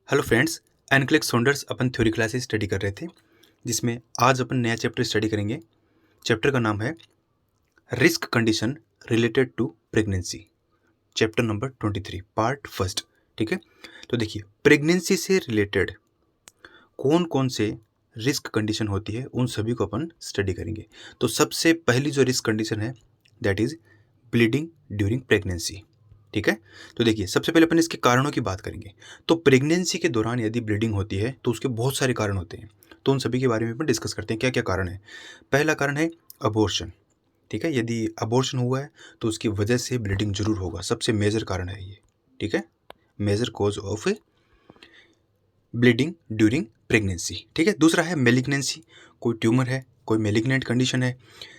Hello friends, NCLEX founders अपन theory classes study कर रहे थे, जिसमें आज अपन नया चैप्टर स्टडी करेंगे। चैप्टर का नाम है risk condition related to pregnancy, chapter number 23, part first. ठीक है, तो देखिए प्रेगनेंसी से रिलेटेड कौन कौन से रिस्क कंडीशन होती है उन सभी को अपन स्टडी करेंगे। तो सबसे पहली जो रिस्क कंडीशन है that is bleeding during pregnancy. ठीक है, तो देखिए सबसे पहले अपन इसके कारणों की बात करेंगे। तो प्रेगनेंसी के दौरान यदि ब्लीडिंग होती है तो उसके बहुत सारे कारण होते हैं, तो उन सभी के बारे में अपन डिस्कस करते हैं क्या क्या कारण है। पहला कारण है अबॉर्शन। ठीक है, यदि अबॉर्शन हुआ है तो उसकी वजह से ब्लीडिंग जरूर होगा, सबसे मेजर कारण है ये। ठीक है, major cause of bleeding during pregnancy. ठीक है, दूसरा है मेलिग्नेंसी, कोई ट्यूमर है, कोई मेलिग्नेंट कंडीशन है।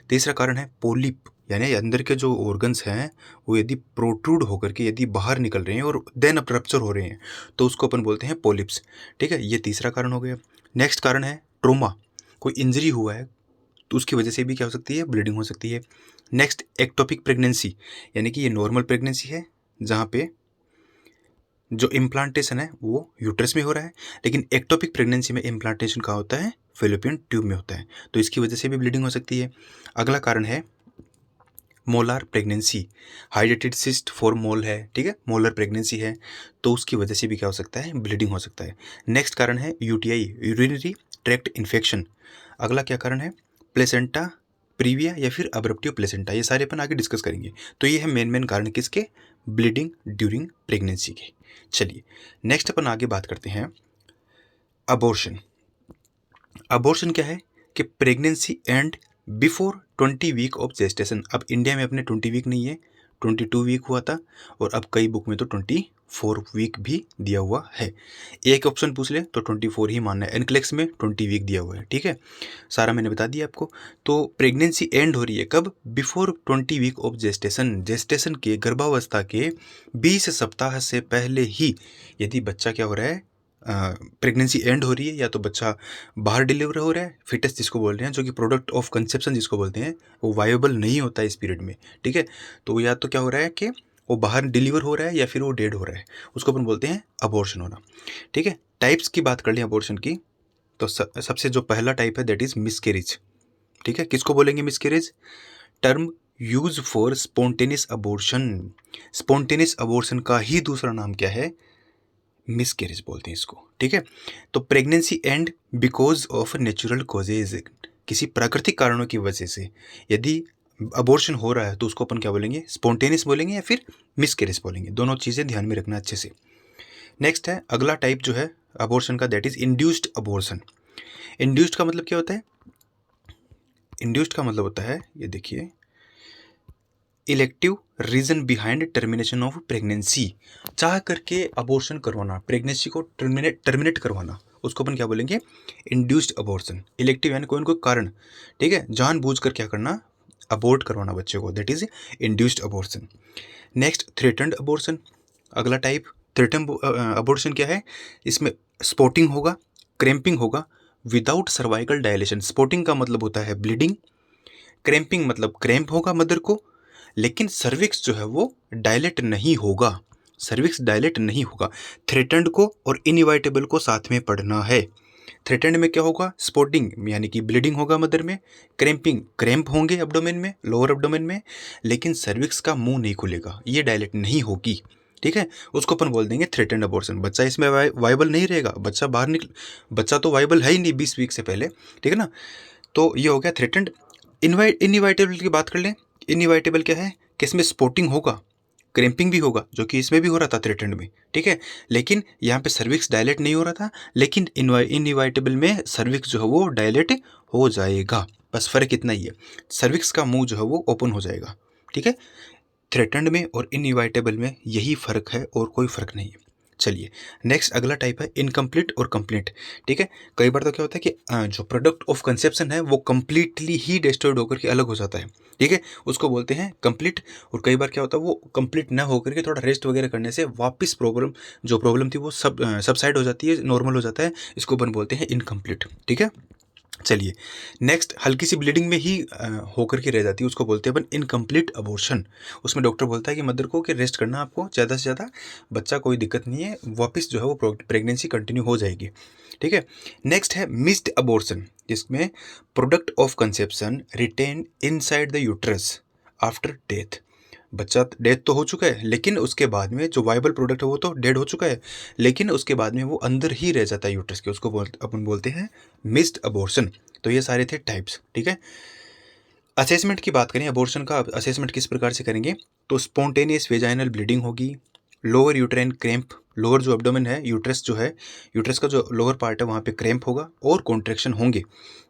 तीसरा कारण है पोलिप, यानी अंदर के जो ऑर्गन्स हैं वो यदि प्रोट्रूड होकर के यदि बाहर निकल रहे हैं और देन अब रप्चर हो रहे हैं तो उसको अपन बोलते हैं पोलिप्स। ठीक है, ये तीसरा कारण हो गया। नेक्स्ट कारण है ट्रोमा, कोई इंजरी हुआ है तो उसकी वजह से भी क्या हो सकती है, ब्लीडिंग हो सकती है। नेक्स्ट एक्टोपिक प्रेगनेंसी, यानी कि ये नॉर्मल प्रेगनेंसी है जहाँ पे जो इम्प्लांटेशन है वो यूट्रस में हो रहा है, लेकिन एक्टोपिक प्रेगनेंसी में इम्प्लांटेशन कहाँ होता है, फेलोपियन ट्यूब में होता है, तो इसकी वजह से भी ब्लीडिंग हो सकती है। अगला कारण है molar pregnancy, hydrated cyst for mole है। ठीक है, मोलर प्रेगनेंसी है तो उसकी वजह से भी क्या हो सकता है, ब्लीडिंग हो सकता है। नेक्स्ट कारण है यूटीआई, यूरिनरी ट्रैक्ट इन्फेक्शन। अगला क्या कारण है, प्लेसेंटा प्रीविया या फिर अब्रप्टिव प्लेसेंटा, ये सारे अपन आगे डिस्कस करेंगे। तो ये है मेन कारण किसके, ब्लीडिंग ड्यूरिंग प्रेगनेंसी के। चलिए नेक्स्ट अपन आगे बात करते हैं अबॉर्शन। अबॉर्शन क्या है कि pregnancy end before 20 week of gestation. अब इंडिया में अपने 20 वीक नहीं है, 22 वीक हुआ था और अब कई बुक में तो 24 वीक भी दिया हुआ है। एक ऑप्शन पूछ ले तो 24 ही मानना है, एनक्लेक्स में 20 वीक दिया हुआ है। ठीक है, सारा मैंने बता दिया आपको। तो प्रेगनेंसी एंड हो रही है कब, before 20 week of gestation, gestation के गर्भावस्था के 20 सप्ताह से पहले ही यदि बच्चा क्या हो रहा है, प्रेगनेंसी एंड हो रही है या तो बच्चा बाहर डिलीवर हो रहा है, फिटस जिसको बोल रहे हैं, जो कि प्रोडक्ट ऑफ कंसेप्शन जिसको बोलते हैं, वो वायबल नहीं होता है इस पीरियड में। ठीक है, तो या तो क्या हो रहा है कि वो बाहर डिलीवर हो रहा है या फिर वो डेड हो रहा है, उसको अपन बोलते हैं अबॉर्शन होना। ठीक है, टाइप्स की बात कर लें अबॉर्शन की, तो सबसे जो पहला टाइप है दैट इज मिसकैरेज। ठीक है, किसको बोलेंगे miscarriage, term use for spontaneous abortion. Spontaneous abortion का ही दूसरा नाम क्या है, मिसकैरेज बोलते हैं इसको। ठीक है, तो pregnancy and because of natural causes, किसी प्राकृतिक कारणों की वजह से यदि अबॉर्शन हो रहा है तो उसको अपन क्या बोलेंगे, स्पॉन्टेनियस बोलेंगे या फिर मिसकैरेज बोलेंगे, दोनों चीज़ें ध्यान में रखना अच्छे से। नेक्स्ट है अगला टाइप जो है अबॉर्शन का, that is induced abortion. Induced का मतलब क्या होता है, इंड्यूस्ड का मतलब होता है, ये देखिए, elective reason behind termination of pregnancy, चाह करके अबॉर्शन करवाना, प्रेगनेंसी को टर्मिनेट करवाना, उसको अपन क्या बोलेंगे, इंड्यूस्ड अबॉर्शन। इलेक्टिव यानी कोई न कोई कारण, ठीक है, जानबूझ कर क्या करना, अबॉर्ट करवाना बच्चे को, that is induced abortion. Next threatened abortion, अगला टाइप। थ्रेटन्ड अबॉर्शन क्या है, इसमें स्पॉटिंग होगा, क्रैम्पिंग होगा विदाउट सर्वाइकल डायलेशन। स्पॉटिंग का मतलब होता है ब्लीडिंग, क्रैम्पिंग मतलब क्रैम्प होगा मदर को, लेकिन सर्विक्स जो है वो डायलेट नहीं होगा, सर्विक्स डायलेट नहीं होगा। थ्रेटन्ड को और इनइवाइटेबल को साथ में पढ़ना है। थ्रेटन्ड में क्या होगा, स्पॉटिंग यानी कि ब्लीडिंग होगा मदर में, क्रैम्पिंग क्रैम्प होंगे एब्डोमेन में, लोअर एब्डोमेन में, लेकिन सर्विक्स का मुंह नहीं खुलेगा, ये डायलेट नहीं होगी। ठीक है, उसको अपन बोल देंगे थ्रेटन्ड अबॉर्शन। बच्चा इसमें वाइबल नहीं रहेगा, बच्चा बाहर निकल, बच्चा तो वाइबल है ही नहीं 20 वीक से पहले। ठीक है ना, तो ये हो गया थ्रेटन्ड। इनइवाइटेबल की बात कर लें, इनइवाइटेबल क्या है कि इसमें स्पॉटिंग होगा, क्रैम्पिंग भी होगा, जो कि इसमें भी हो रहा था थ्रेटन्ड में। ठीक है, लेकिन यहाँ पे सर्विक्स डायलेट नहीं हो रहा था, लेकिन इनइवाइटेबल में सर्विक्स जो है वो डायलेट हो जाएगा, बस फर्क इतना ही है, सर्विक्स का मुंह जो है वो ओपन हो जाएगा। ठीक है, थ्रेटन्ड में और इनइवाइटेबल में यही फर्क है और कोई फर्क नहीं है। चलिए नेक्स्ट अगला टाइप है इनकम्प्लीट और कंप्लीट। ठीक है, कई बार तो क्या होता है कि जो प्रोडक्ट ऑफ कंसेप्शन है वो कंप्लीटली ही डिस्ट्रॉयड होकर के अलग हो जाता है। ठीक है, उसको बोलते हैं कंप्लीट। और कई बार क्या होता है वो कंप्लीट ना होकर के थोड़ा रेस्ट वगैरह करने से वापस जो प्रॉब्लम थी वो सबसाइड हो जाती है, नॉर्मल हो जाता है, इसको अपन बोलते हैं इनकम्प्लीट। ठीक है, चलिए, नेक्स्ट हल्की सी ब्लीडिंग में ही होकर के रह जाती है, उसको बोलते हैं अपन इनकम्प्लीट अबॉर्शन। उसमें डॉक्टर बोलता है कि मदर को कि रेस्ट करना आपको ज़्यादा से ज़्यादा, बच्चा कोई दिक्कत नहीं है, वापस जो है वो प्रेगनेंसी कंटिन्यू हो जाएगी। ठीक है। नेक्स्ट है मिस्ड अबॉर्शन, जिसमें product of conception retain inside the uterus after death. बच्चा डेथ तो हो चुका है, लेकिन उसके बाद में जो वाइबल प्रोडक्ट है वो तो डेड हो चुका है, लेकिन उसके बाद में वो अंदर ही रह जाता है यूट्रस के, उसको अपन बोलते हैं मिस्ड अबॉर्शन। तो ये सारे थे टाइप्स। ठीक है। असेसमेंट की बात करें, अबॉर्शन का असेसमेंट किस प्रकार से करेंगे, तो स्पॉन्टेनियस वेजाइनल ब्लीडिंग होगी, लोअर यूट्राइन क्रैम्प, लोअर जो एब्डोमेन है, यूट्रस जो है, यूट्रस का जो लोअर पार्ट है वहाँ पे क्रैम्प होगा और कॉन्ट्रैक्शन होंगे।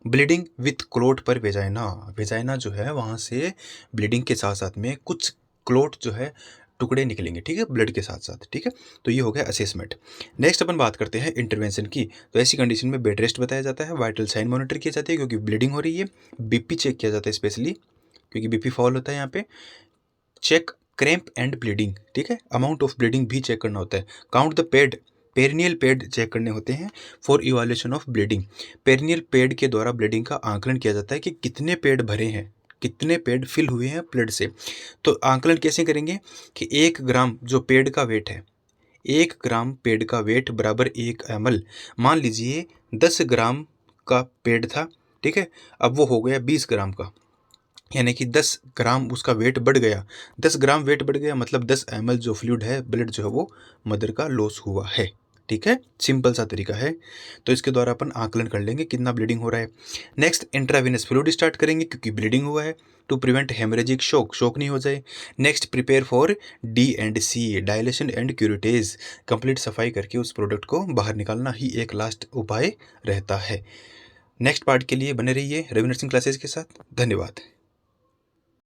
ब्लीडिंग विथ क्लोट पर वेजाइना, वेजाइना जो है वहाँ से ब्लीडिंग के साथ साथ में कुछ क्लोट जो है टुकड़े निकलेंगे, ठीक है, ब्लड के साथ साथ। ठीक है। तो ये हो गया असेसमेंट। नेक्स्ट अपन बात करते हैं इंटरवेंशन की। तो ऐसी कंडीशन में बेड रेस्ट बताया जाता है, वाइटल साइन मॉनिटर किया जाता है क्योंकि ब्लीडिंग हो रही है, बीपी चेक किया जाता है स्पेशली क्योंकि बीपी फॉल होता है यहाँ पे, चेक क्रैम्प एंड ब्लीडिंग। ठीक है। अमाउंट ऑफ ब्लीडिंग भी चेक करना होता है। Count the pad, perineal pad check करने होते हैं for evaluation of bleeding. Perineal pad के द्वारा ब्लीडिंग का आंकलन किया जाता है कि कितने पैड भरे हैं, कितने पैड फिल हुए हैं ब्लड से। तो आंकलन कैसे करेंगे कि 1 ग्राम जो पैड का वेट है, 1 ग्राम पैड का वेट बराबर 1 ml। मान लीजिए 10 ग्राम का पैड था, ठीक है, अब वो हो गया 20 ग्राम का, यानी कि 10 ग्राम उसका वेट बढ़ गया। 10 ग्राम वेट बढ़ गया मतलब 10 ml जो फ्लूइड है, ब्लड जो है वो मदर का लॉस हुआ है। ठीक है। सिंपल सा तरीका है। तो इसके द्वारा अपन आकलन कर लेंगे कितना ब्लीडिंग हो रहा है। नेक्स्ट इंट्रावेनस फ्लूइड स्टार्ट करेंगे क्योंकि ब्लीडिंग हुआ है, to prevent haemorrhagic shock, shock नहीं हो जाए। Next prepare for D&C, dilation and curettage, complete सफाई करके उस प्रोडक्ट को बाहर निकालना ही एक लास्ट उपाय रहता है। नेक्स्ट पार्ट के लिए बने रहिए रवि नर्सिंग क्लासेस के साथ। धन्यवाद।